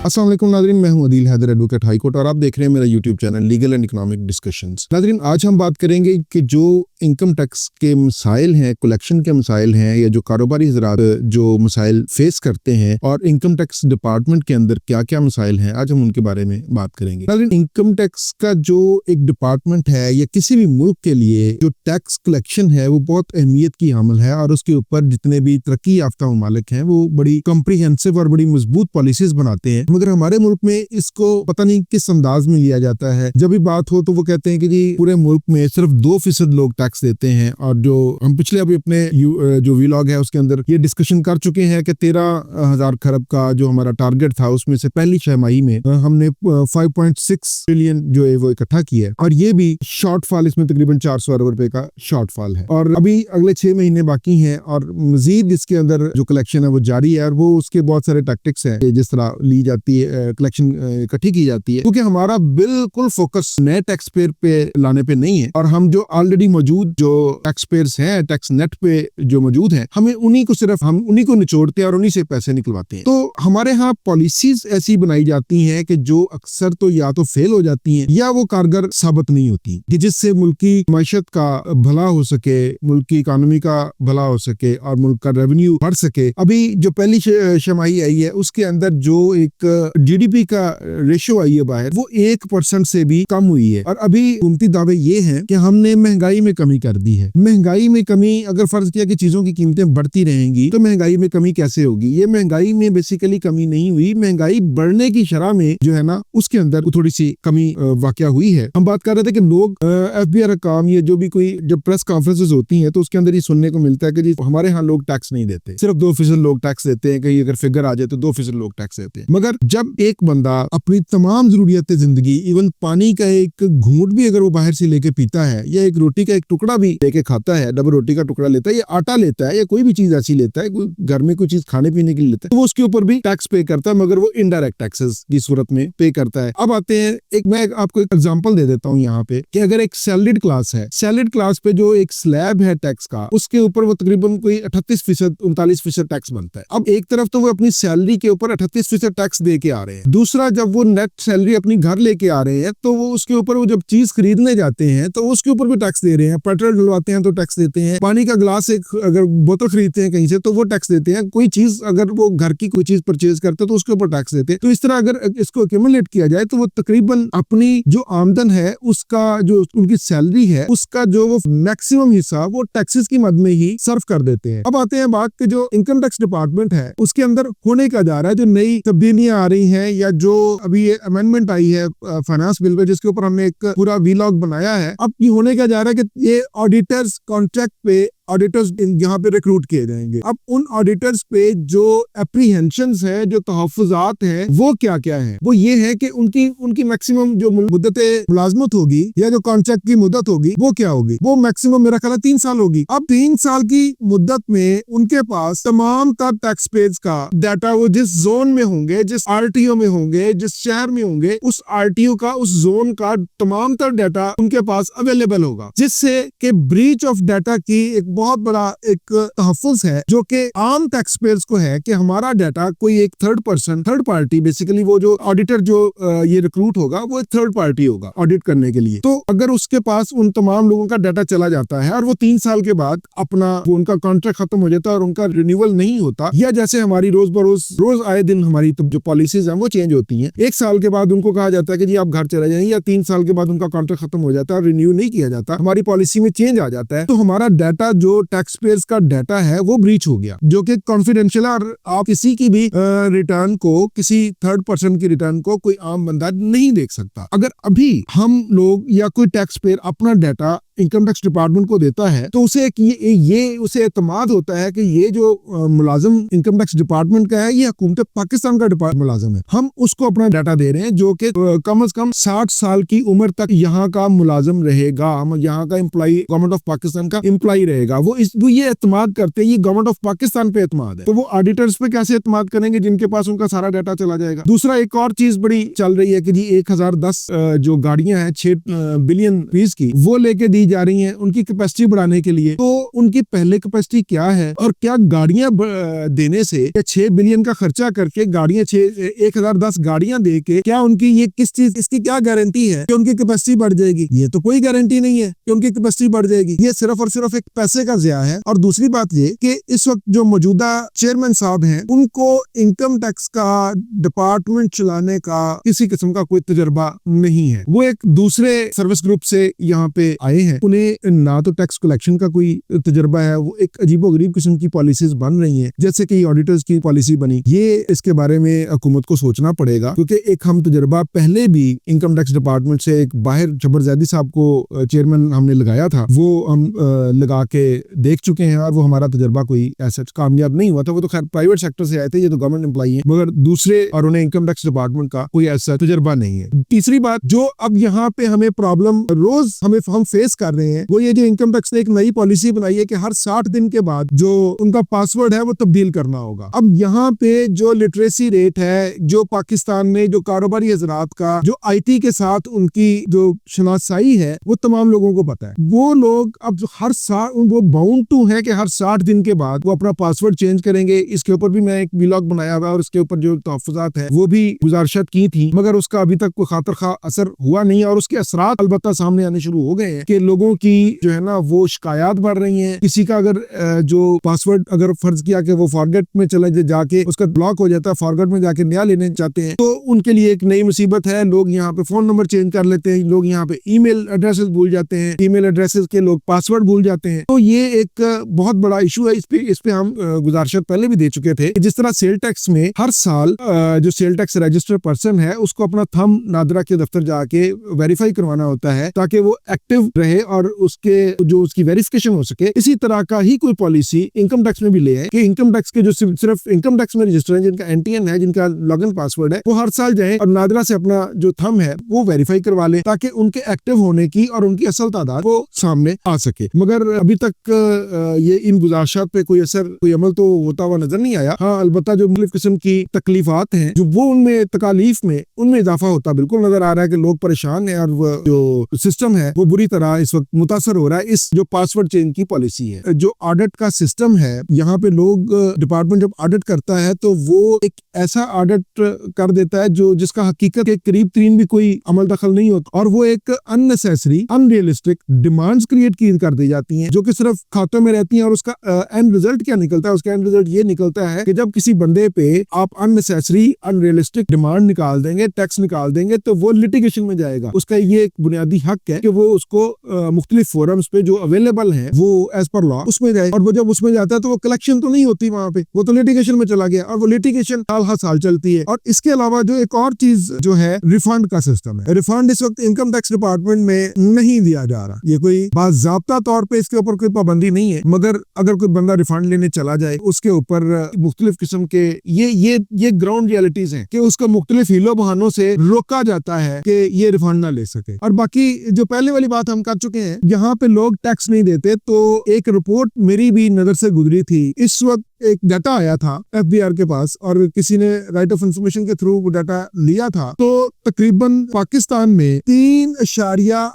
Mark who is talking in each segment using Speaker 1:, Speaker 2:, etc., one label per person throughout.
Speaker 1: अस्सलाम वालेकुम नाज़रीन, मैं हूं Adeel Haider, advocate high court, और आप देख रहे हैं मेरा YouTube channel legal and economic discussions. नाज़रीन, आज हम बात करेंगे कि जो इनकम टैक्स के मसाइल हैं, कलेक्शन के मसाइल हैं, या जो कारोबारी हज़रात जो मसाइल फेस करते हैं और इनकम टैक्स डिपार्टमेंट के अंदर क्या क्या मसाइल हैं, आज हम उनके बारे में बात करेंगे। नाज़रीन, इनकम टैक्स का जो एक डिपार्टमेंट है या किसी भी मुल्क के लिए जो टैक्स कलेक्शन है वो बहुत अहमियत की हामिल है, और उसके ऊपर जितने भी तरक्की याफ्ता ममालिक हैं वो बड़ी कॉम्प्रिहेंसिव और बड़ी मजबूत पॉलिसीज बनाते हैं। मगर हमारे मुल्क में इसको पता नहीं किस अंदाज में लिया जाता है। जब भी बात हो तो वो कहते हैं कि जी पूरे मुल्क में सिर्फ 2% लोग टैक्स देते हैं, और जो हम पिछले अभी अपने जो वीलॉग है उसके अंदर ये डिस्कशन कर चुके हैं कि 13,000 खरब का जो हमारा टारगेट था उसमें से पहली छमाही में हमने 5.6 ट्रिलियन जो है वो इकट्ठा किया है, और ये भी शॉर्टफॉल इसमें तकरीबन 400 अरब रुपए का शॉर्टफॉल है, और अभी अगले 6 महीने बाकी हैं, और मजीद इसके अंदर जो कलेक्शन है वो जारी है, और वो उसके बहुत सारे टैक्टिक्स हैं जिस तरह ली जाती है, कलेक्शन इकट्ठी की जाती है, क्योंकि हमारा बिल्कुल फोकस नए टैक्स पेयर पे लाने पे नहीं है, और हम जो ऑलरेडी मौजूद जो टैक्स पेयर्स हैं टैक्स नेट पे जो मौजूद हैं, हम उन्हीं को निचोड़ते हैं और उन्हीं से पैसे निकलवाते हैं। तो हमारे यहाँ पॉलिसीज ऐसी बनाई जाती हैं कि जो अक्सर तो या तो फेल हो जाती हैं या वो कारगर साबित नहीं होती, कि जिससे मुल्क की मैशत का भला हो सके, मुल्क की इकानमी का भला हो सके और मुल्क का रेवेन्यू बढ़ सके। अभी जो पहली छमाही आई है उसके अंदर जो एक जीडीपी का रेशियो आई है बाहर, वो 1% से भी कम हुई है, और अभी हुकूमती दावे ये हैं कि हमने महंगाई में कमी कर दी है। महंगाई में कमी, अगर फर्ज किया कि चीजों की कीमतें बढ़ती रहेंगी तो महंगाई में कमी कैसे होगी? ये महंगाई में बेसिकली कमी नहीं हुई, महंगाई बढ़ने की शरह में जो है ना उसके अंदर थोड़ी सी कमी वाकया हुई है। हम बात कर रहे थे कि लोग एफबीआर काम, ये जो भी कोई जब प्रेस कॉन्फ्रेंसेस होती हैं तो उसके अंदर ये सुनने को मिलता है कि जी हमारे यहाँ लोग टैक्स नहीं देते, सिर्फ 2% लोग टैक्स देते हैं, कहीं अगर फिगर आ जाए तो 2% लोग टैक्स देते हैं। मगर जब एक बंदा अपनी तमाम जरूरियत जिंदगी, इवन पानी का एक घूंट भी अगर वो बाहर से लेके पीता है, या एक रोटी का एक टुकड़ा भी लेके खाता है, डबल रोटी का टुकड़ा लेता है, या आटा लेता है, या कोई भी चीज ऐसी लेता है, घर में कोई चीज खाने पीने के लिए लेता है, तो वो उसके ऊपर भी टैक्स पे करता है, मगर वो इनडायरेक्ट टैक्सेस की सूरत में पे करता है। अब आते हैं, मैं आपको एक एग्जांपल दे देता हूँ यहाँ पे, कि अगर एक सैलरीड क्लास है, सैलरीड क्लास पे जो एक स्लैब है टैक्स का, उसके ऊपर वो तकरीबन कोई 38%, 39% टैक्स बनता है। अब एक तरफ तो वो अपनी सैलरी के ऊपर 38% टैक्स दे के आ रहे हैं, दूसरा जब वो नेट सैलरी अपनी घर लेके आ रहे हैं तो वो उसके ऊपर, वो जब चीज खरीदने जाते हैं तो उसके ऊपर भी टैक्स दे रहे हैं, पेट्रोल डलवाते हैं तो टैक्स देते हैं, पानी का ग्लास एक अगर बोतल खरीदते हैं कहीं से तो वो टैक्स देते हैं, कोई चीज अगर वो घर की कोई चीज परचेज करते हैं तो उसके ऊपर टैक्स देते हैं। तो इस तरह अगर इसको एक्यूमुलेट किया जाए तो वो तकरीबन अपनी जो आमदन है उसका, जो उनकी सैलरी है उसका जो वो मैक्सिमम हिस्सा वो टैक्सेस की मद में ही सर्व कर देते हैं। अब आते हैं बात कि जो इनकम टैक्स डिपार्टमेंट है उसके अंदर होने का जा रहा है, जो नई तब्दीलियां आ रही हैं, या जो अभी ये अमेंडमेंट आई है फाइनेंस बिल पे, जिसके ऊपर हमने एक पूरा वीलॉग बनाया है। अब ये होने का जा रहा है कि ये ऑडिटर्स कॉन्ट्रैक्ट पे ऑडिटर्स यहाँ पे रिक्रूट किए जाएंगे। अब उन ऑडिटर्स पे जो एप्रीहेंशंस है, जो तहफ़्फ़ुज़ात हैं, वो क्या क्या है? वो ये है कि उनकी मैक्सिमम जो मुद्दत मुलाजमत होगी या जो कॉन्ट्रैक्ट की मुद्दत होगी वो क्या होगी? वो मैक्सिमम मेरा ख्याल 3 साल होगी। अब 3 साल की मुद्दत में उनके पास तमाम तर टैक्स पेज का डाटा, वो जिस जोन में होंगे, जिस आरटीओ में होंगे, जिस शहर में होंगे, उस आरटीओ का, उस जोन का तमाम तर डाटा उनके पास अवेलेबल होगा, जिससे कि ब्रीच ऑफ डाटा की एक बहुत बड़ा एक तहफ़्फ़ुज़ है जो कि आम टैक्स पेयर्स को है, कि हमारा डाटा कोई एक थर्ड पार्टी, बेसिकली वो जो ऑडिटर जो ये रिक्रूट होगा वो एक थर्ड पार्टी होगा ऑडिट करने के लिए। तो अगर उसके पास उन तमाम लोगों का डाटा चला जाता है और वो 3 साल के बाद अपना वो उनका कॉन्ट्रैक्ट खत्म हो जाता है और उनका रिन्यूअल नहीं होता, या जैसे हमारी रोज आए दिन हमारी जो पॉलिसीज हैं वो चेंज होती हैं, 1 साल के बाद उनको कहा जाता है कि जी आप घर चले जाएं, या 3 साल के बाद उनका कॉन्ट्रैक्ट खत्म हो जाता है और रिन्यू नहीं किया जाता, हमारी पॉलिसी में चेंज आ जाता है, तो हमारा डाटा, जो टैक्स पेयर्स का डाटा है वो ब्रीच हो गया, जो कि कॉन्फिडेंशियल, और आप किसी की भी रिटर्न को, किसी थर्ड पर्सन की रिटर्न को कोई आम बंदा नहीं देख सकता। अगर अभी हम लोग या कोई टैक्स पेयर अपना डाटा इनकम टैक्स डिपार्टमेंट को देता है तो उसे उसे एतमाद होता है कि ये जो मुलाजिम इनकम टैक्स डिपार्टमेंट का है ये हुकूमत पाकिस्तान का मुलाजिम है, हम उसको अपना डाटा दे रहे हैं, जो कि कम से कम 60 साल की उम्र तक यहाँ का मुलाजिम रहेगा, हम यहाँ का एम्प्लॉई, गवर्नमेंट ऑफ पाकिस्तान का एम्प्लॉई रहेगा। वो ये एतमाद करते हैं, ये गवर्नमेंट ऑफ पाकिस्तान पे एतमाद है, तो वो ऑडिटर्स पे कैसे एतमाद करेंगे जिनके पास उनका सारा डाटा चला जाएगा। दूसरा एक और चीज बड़ी चल रही है कि जी 1010 जो गाड़ियां हैं 6 बिलियन फीस की, वो लेके दी जा रही हैं उनकी कैपेसिटी बढ़ाने के लिए। तो उनकी पहले कैपेसिटी क्या है और क्या गाड़ियां देने से 6 बिलियन का खर्चा करके गाड़ियां 1010 गाड़ियां दे के क्या उनकी ये किस चीज इसकी क्या गारंटी है कि उनकी कैपेसिटी बढ़ जाएगी? ये तो कोई गारंटी नहीं है कि उनकी कैपेसिटी बढ़ जाएगी। ये सिर्फ और सिर्फ एक पैसे का ज़िया है। और दूसरी बात ये कि इस वक्त जो मौजूदा चेयरमैन साहब हैं उनको इनकम टैक्स का डिपार्टमेंट चलाने का किसी किस्म का कोई तजर्बा नहीं है। वो एक दूसरे सर्विस ग्रुप से यहाँ पे आए हैं, उन्हें ना तो टैक्स कलेक्शन का कोई तजर्बा है। वो एक अजीबोगरीब किस्म की पॉलिसीज बन रही हैं, जैसे कि ऑडिटर्स की पॉलिसी बनी। ये इसके बारे में हुकूमत को सोचना पड़ेगा, क्योंकि एक हम तजर्बा पहले भी इनकम टैक्स डिपार्टमेंट से एक बाहर जबर जैदी साहब को चेयरमैन हमने लगाया था, वो हम लगा के देख चुके हैं और वो हमारा तजर्बा कोई ऐसा कामयाब नहीं हुआ था। वो तो खैर प्राइवेट सेक्टर से आए थे, ये तो गवर्नमेंट एम्प्लॉई हैं, मगर दूसरे और उन्हें इनकम टैक्स डिपार्टमेंट का कोई ऐसा तजर्बा नहीं है। तीसरी बात जो अब यहाँ पे हमें प्रॉब्लम रोज हम फेस कर रहे हैं, वो ये जो इनकम टैक्स ने एक नई पॉलिसी बनाई है कि हर 60 दिन के बाद जो उनका पासवर्ड है वो तब्दील करना होगा। अब यहाँ पे जो लिटरेसी रेट है, जो पाकिस्तान में जो कारोबारी हजरात का जो IT के साथ उनकी जो शनासाई है, वो तमाम लोगों को पता है। वो लोग अब हर साल वो बाउंड टू है कि हर 60 दिन के बाद वो अपना पासवर्ड चेंज करेंगे। इसके ऊपर भी मैं एक व्लॉग बनाया हुआ है और इसके ऊपर जो तहफ़्फ़ुज़ात है वो भी गुजारिशत की थी, मगर उसका अभी तक कोई खातिर खा असर हुआ नहीं। और उसके असरात अलबत्ता सामने आने शुरू हो गए हैं कि लोगों की जो है ना वो शिकायत बढ़ रही है। किसी का अगर जो पासवर्ड अगर फर्ज किया कि वो फॉरगेट में चले जाके उसका ब्लॉक हो जाता है, फॉरगेट में जाके नया लेने चाहते हैं, तो उनके लिए एक नई मुसीबत है। लोग यहाँ पे फोन नंबर चेंज कर लेते हैं, लोग यहाँ पे ईमेल एड्रेसेस भूल जाते हैं, ईमेल एड्रेसेस के लोग पासवर्ड भूल जाते हैं। तो ये एक बहुत बड़ा इशू है। इस पे हम गुजारिशत पहले भी दे चुके थे। जिस तरह सेल टैक्स में हर साल जो सेल टैक्स रजिस्टर्ड पर्सन है उसको अपना थंब नादरा के दफ्तर जाके वेरीफाई करवाना होता है ताकि वो एक्टिव रहे और उसकी वेरिफिकेशन हो सके। इसी तरह का ही कोई पॉलिसी इनकम टैक्स में भी ले आए कि इनकम टैक्स के जो सिर्फ इनकम टैक्स में रजिस्टर है, जिनका NTN है, जिनका लॉगिन पासवर्ड है, वो हर साल जाए और नादरा से अपना जो थंब है वो वेरीफाई करवा ले ताकि उनके एक्टिव होने की और उनकी असल तादाद वो सामने आ सके। मगर अभी तक ये इन गुजारिशात पे कोई असर कोई अमल तो होता हुआ नजर नहीं आया। हाँ, अलबत्ता जो मुख्तलिफ किस्म की तकलीफात हैं जो वो उनमें तकालीफ में उनमें इजाफा होता बिल्कुल नजर आ रहा है कि लोग परेशान हैं और वो जो सिस्टम है वो बुरी तरह इस वक्त मुतासर हो रहा है इस जो पासवर्ड चेंज की पॉलिसी है। जो ऑडिट का सिस्टम है, यहाँ पे लोग डिपार्टमेंट जब ऑडिट करता है तो वो एक ऐसा ऑडिट कर देता है जो जिसका हकीकत के करीब तरीन भी कोई अमल दखल नहीं होता, और वो एक अननेसेसरी अनरियलिस्टिक डिमांड्स क्रिएट कर दी जाती हैं जो कि सिर्फ खातों में रहती हैं। और उसका एंड रिजल्ट क्या निकलता है? उसका एंड रिजल्ट ये निकलता है कि जब किसी बंदे पे आप अननेसेसरी अनरियलिस्टिक डिमांड निकाल देंगे, टैक्स निकाल देंगे, तो वो लिटिगेशन में जाएगा। उसका ये एक बुनियादी हक है कि वो उसको मुख्तलिफ फोरम्स पे जो अवेलेबल हैं वो एज पर लॉ उसमें जाए, और वो जब उसमें जाता है तो वो कलेक्शन तो नहीं होती वहां पे, वो तो लिटिगेशन में चला गया, और वो लिटिगेशन साल हर साल चलती है। और इसके अलावा जो एक और चीज जो है रिफंड का सिस्टम है। रिफंड इस वक्त इनकम टैक्स डिपार्टमेंट में नहीं दिया जा रहा। ये कोई बाज़ाब्ता तौर पे इसके ऊपर कोई पाबंदी नहीं है, मगर अगर कोई बंदा रिफंड लेने चला जाए उसके ऊपर मुख्तलिफ किस्म के ये ग्राउंड रियलिटीज हैं कि उसको मुख्तलिफ हीलो बहानों से रोका जाता है कि ये रिफंड ना ले सके। और बाकी जो पहले वाली बात हम कर चुके हैं, यहाँ पे लोग टैक्स नहीं देते। तो एक रिपोर्ट मेरी भी नजर से गुजरी थी। इस वक्त एक डाटा आया था FBR के पास और किसी ने राइट ऑफ इंफॉर्मेशन के थ्रू वो डाटा लिया था। तो तकरीबन पाकिस्तान में 3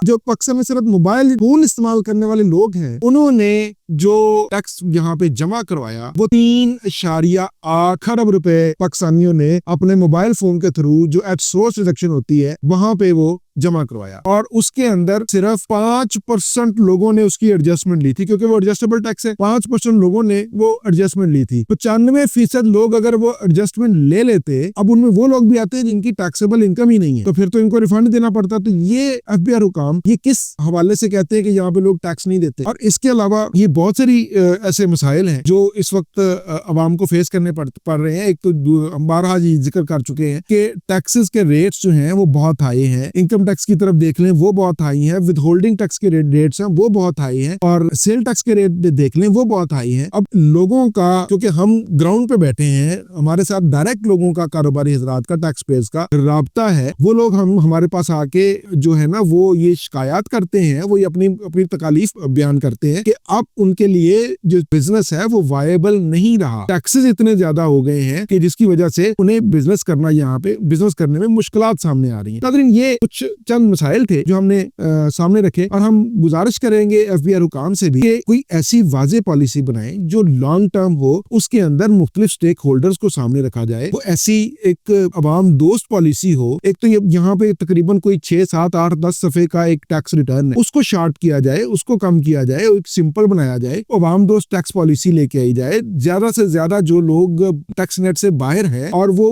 Speaker 1: जो पाकिस्तान में सिर्फ मोबाइल फोन इस्तेमाल करने वाले लोग हैं, उन्होंने जो टैक्स यहाँ पे जमा करवाया वो 3.8 खरब रुपए पाकिस्तानियों ने अपने मोबाइल फोन के थ्रू जो एट सोर्स डिडक्शन होती है वहां पे वो जमा करवाया। और उसके अंदर सिर्फ 5% लोगों ने उसकी एडजस्टमेंट ली थी, क्योंकि वो एडजस्टेबल टैक्स है। 5% लोगों ने वो एडजस्टमेंट ली थी। 95% लोग अगर वो एडजस्टमेंट ले लेते, अब उनमें वो लोग भी आते हैं जिनकी टैक्सेबल इनकम ही नहीं है, तो फिर तो इनको रिफंड देना पड़ता। तो ये FBR हुकाम ये किस हवाले से कहते हैं कि यहाँ पे लोग टैक्स नहीं देते? और इसके अलावा ये बहुत सारी ऐसे मसाइल हैं जो इस वक्त अवाम को फेस करने पड़ रहे हैं। एक तो हम बारहा जी जिक्र कर चुके हैं कि टैक्सेस के रेट्स जो हैं वो बहुत हाई हैं। इनकम टैक्स की तरफ देख लें वो बहुत हाई है, विद होल्डिंग टैक्स के रेट्स हैं वो बहुत हाई हैं, और सेल टैक्स के रेट देख लें वो बहुत हाई हैं। अब लोगों का, क्योंकि हम ग्राउंड पे बैठे हैं, हमारे साथ डायरेक्ट लोगों का, कारोबारी हजरात का, टैक्स पेयर्स का राब्ता है, वो लोग हमारे पास आके जो है ना वो ये शिकायत करते हैं, वो ये अपनी तकालीफ बयान करते हैं कि अब उनके लिए जो बिजनेस है वो वायबल नहीं रहा। टैक्सेस इतने ज्यादा हो गए हैं कि जिसकी वजह से उन्हें बिजनेस करना, यहाँ पे बिजनेस करने में मुश्किलात सामने आ रही हैं। नाज़रीन, ये कुछ चंद मसाइल थे जो हमने सामने रखे, और हम गुजारिश करेंगे FBI हुकाम से भी कि कोई ऐसी वाज़ेह पॉलिसी बनाए जो लॉन्ग टर्म हो, उसके अंदर मुख्तलिफ स्टेक होल्डर्स को सामने रखा जाए, वो ऐसी एक अवाम दोस्त पॉलिसी हो। एक तो यहाँ पे तकरीबन कोई 6, 7, 8, 10 सफ़े का एक टैक्स रिटर्न है, उसको शार्ट किया जाए, उसको कम किया जाए, एक सिंपल बनाया जाए, अवाम दोस्त टैक्स पॉलिसी लेके आई जाए। ज्यादा से ज्यादा जो लोग टैक्स नेट से बाहर हैं और वो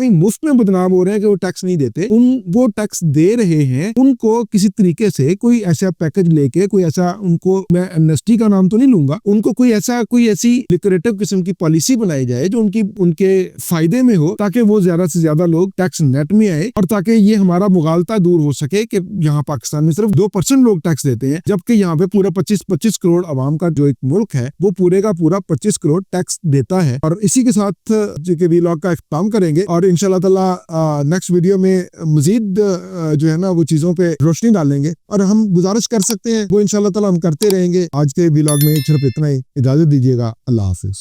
Speaker 1: मुफ्त में बदनाम हो रहे हैं कि वो टैक्स नहीं देते, वो टैक्स दे रहे हैं, उनको किसी तरीके से कोई ऐसा पैकेज लेके, कोई ऐसा, उनको मैं एमनेस्टी का नाम तो नहीं लूंगा, उनको कोई ऐसी लिक्रेटिव किस्म की पॉलिसी बनाई जाए जो उनके फायदे में हो, ताकि वो ज्यादा से ज्यादा लोग टैक्स नेट में आए, और ताकि ये हमारा मुगालता दूर हो सके कि यहाँ पाकिस्तान में सिर्फ 2% लोग टैक्स देते हैं, जबकि यहाँ पे पूरा 25 करोड़ आवाम का जो एक मुल्क है वो पूरे का पूरा 25 करोड़ टैक्स देता है। और इसी के साथ व्लॉग का इख्तिताम करेंगे, और इंशाल्लाह ताला नेक्स्ट वीडियो में मजीद जो है ना वो चीजों पे रोशनी डालेंगे, और हम गुजारिश कर सकते हैं वो इंशाल्लाह ताला हम करते रहेंगे। आज के व्लॉग में सिर्फ इतना ही, इजाजत दीजिएगा, अल्लाह हाफिज।